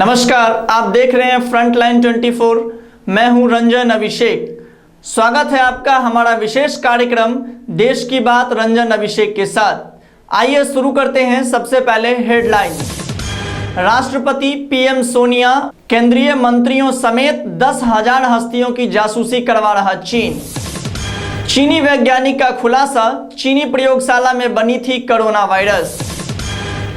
नमस्कार, आप देख रहे हैं फ्रंटलाइन 24। मैं हूं रंजन अभिषेक। स्वागत है आपका हमारा विशेष कार्यक्रम देश की बात रंजन अभिषेक के साथ। आइए शुरू करते हैं। सबसे पहले हेडलाइन। राष्ट्रपति पीएम सोनिया केंद्रीय मंत्रियों समेत 10,000 हस्तियों की जासूसी करवा रहा चीन। चीनी वैज्ञानिक का खुलासा, चीनी प्रयोगशाला में बनी थी कोरोना वायरस।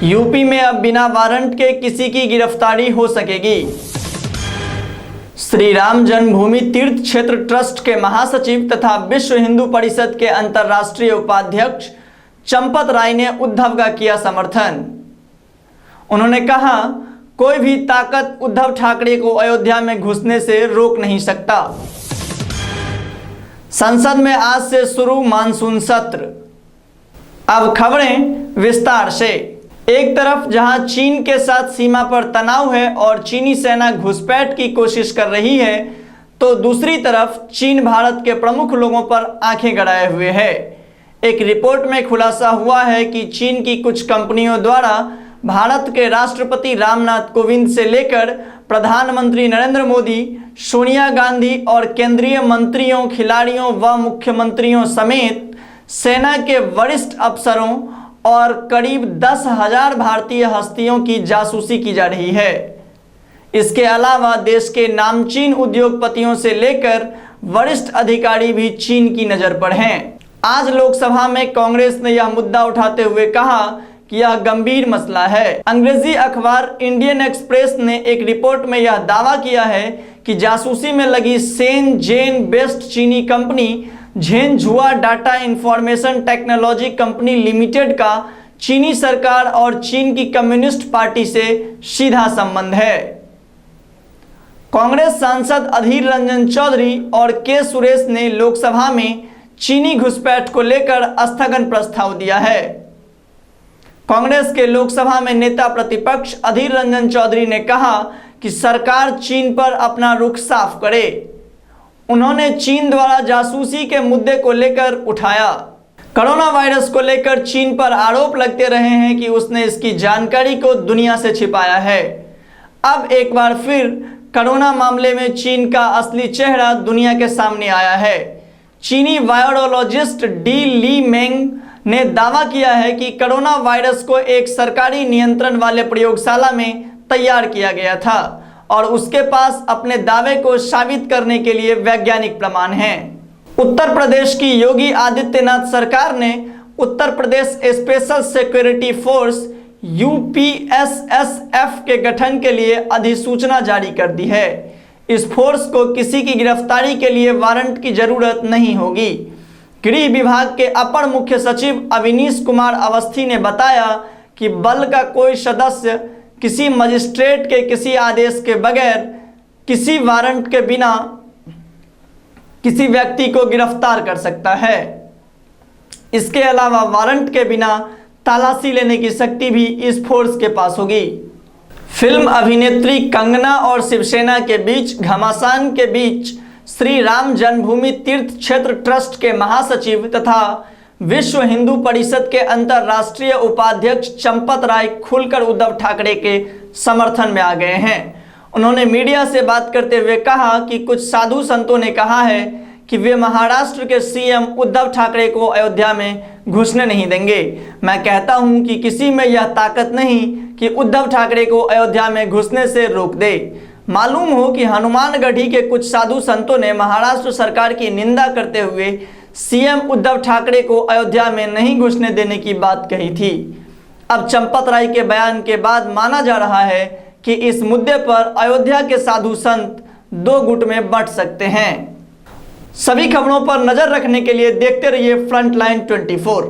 यूपी में अब बिना वारंट के किसी की गिरफ्तारी हो सकेगी। श्री राम जन्मभूमि तीर्थ क्षेत्र ट्रस्ट के महासचिव तथा विश्व हिंदू परिषद के अंतर्राष्ट्रीय उपाध्यक्ष चंपत राय ने उद्धव का किया समर्थन। उन्होंने कहा, कोई भी ताकत उद्धव ठाकरे को अयोध्या में घुसने से रोक नहीं सकता। संसद में आज से शुरू मानसून सत्र। अब खबरें विस्तार से। एक तरफ जहां चीन के साथ सीमा पर तनाव है और चीनी सेना घुसपैठ की कोशिश कर रही है, तो दूसरी तरफ चीन भारत के प्रमुख लोगों पर आंखें गड़ाए हुए है। एक रिपोर्ट में खुलासा हुआ है कि चीन की कुछ कंपनियों द्वारा भारत के राष्ट्रपति रामनाथ कोविंद से लेकर प्रधानमंत्री नरेंद्र मोदी, सोनिया गांधी और केंद्रीय मंत्रियों, खिलाड़ियों व मुख्यमंत्रियों समेत सेना के वरिष्ठ अफसरों और करीब 10,000 भारतीय हस्तियों की जासूसी की जा रही है। इसके अलावा देश के नामचीन उद्योगपतियों से लेकर वरिष्ठ अधिकारी भी चीन की नज़र पर हैं। आज लोकसभा में कांग्रेस ने यह मुद्दा उठाते हुए कहा कि यह गंभीर मसला है। अंग्रेजी अखबार इंडियन एक्सप्रेस ने एक रिपोर्ट में यह दावा किया है कि जासूसी में लगी शेनज़ेन बेस्ड चीनी company Zhenhua data information technology company limited का चीनी सरकार और चीन की कम्युनिस्ट पार्टी से सीधा संबंध है। कांग्रेस सांसद अधीर रंजन चौधरी और के सुरेश ने लोकसभा में चीनी घुसपैठ को लेकर स्थगन प्रस्ताव दिया है। कांग्रेस के लोकसभा में नेता प्रतिपक्ष अधीर रंजन चौधरी ने कहा कि सरकार चीन पर अपना रुख साफ करे। उन्होंने चीन द्वारा जासूसी के मुद्दे को लेकर उठाया। कोरोना वायरस को लेकर चीन पर आरोप लगते रहे हैं कि उसने इसकी जानकारी को दुनिया से छिपाया है। अब एक बार फिर कोरोना मामले में चीन का असली चेहरा दुनिया के सामने आया है। चीनी वायरोलॉजिस्ट डी ली मेंग ने दावा किया है कि कोरोना वायरस को एक सरकारी नियंत्रण वाले प्रयोगशाला में तैयार किया गया था और उसके पास अपने दावे को साबित करने के लिए वैज्ञानिक प्रमाण हैं। उत्तर प्रदेश की योगी आदित्यनाथ सरकार ने Uttar Pradesh special security force UPSSF के गठन के लिए अधिसूचना जारी कर दी है। इस फोर्स को किसी की गिरफ्तारी के लिए वारंट की जरूरत नहीं होगी। गृह विभाग के अपर मुख्य सचिव अवनीश कुमार अवस्थी ने बताया कि बल का कोई सदस्य किसी मजिस्ट्रेट के किसी आदेश के बगैर किसी वारंट के बिना किसी व्यक्ति को गिरफ्तार कर सकता है। इसके अलावा वारंट के बिना तलाशी लेने की शक्ति भी इस फोर्स के पास होगी। फिल्म अभिनेत्री कंगना और शिवसेना के बीच घमासान के बीच श्री राम जन्मभूमि तीर्थ क्षेत्र ट्रस्ट के महासचिव तथा विश्व हिंदू परिषद के अंतर्राष्ट्रीय उपाध्यक्ष चंपत राय खुलकर उद्धव ठाकरे के समर्थन में आ गए हैं। उन्होंने मीडिया से बात करते हुए कहा कि कुछ साधु संतों ने कहा है कि वे महाराष्ट्र के सीएम उद्धव ठाकरे को अयोध्या में घुसने नहीं देंगे। मैं कहता हूं कि किसी में यह ताकत नहीं कि उद्धव ठाकरे को अयोध्या में घुसने से रोक दे। मालूम हो कि हनुमानगढ़ी के कुछ साधु संतों ने महाराष्ट्र सरकार की निंदा करते हुए सीएम उद्धव ठाकरे को अयोध्या में नहीं घुसने देने की बात कही थी। अब चंपत राय के बयान के बाद माना जा रहा है कि इस मुद्दे पर अयोध्या के साधु संत दो गुट में बंट सकते हैं। सभी खबरों पर नजर रखने के लिए देखते रहिए फ्रंटलाइन 24।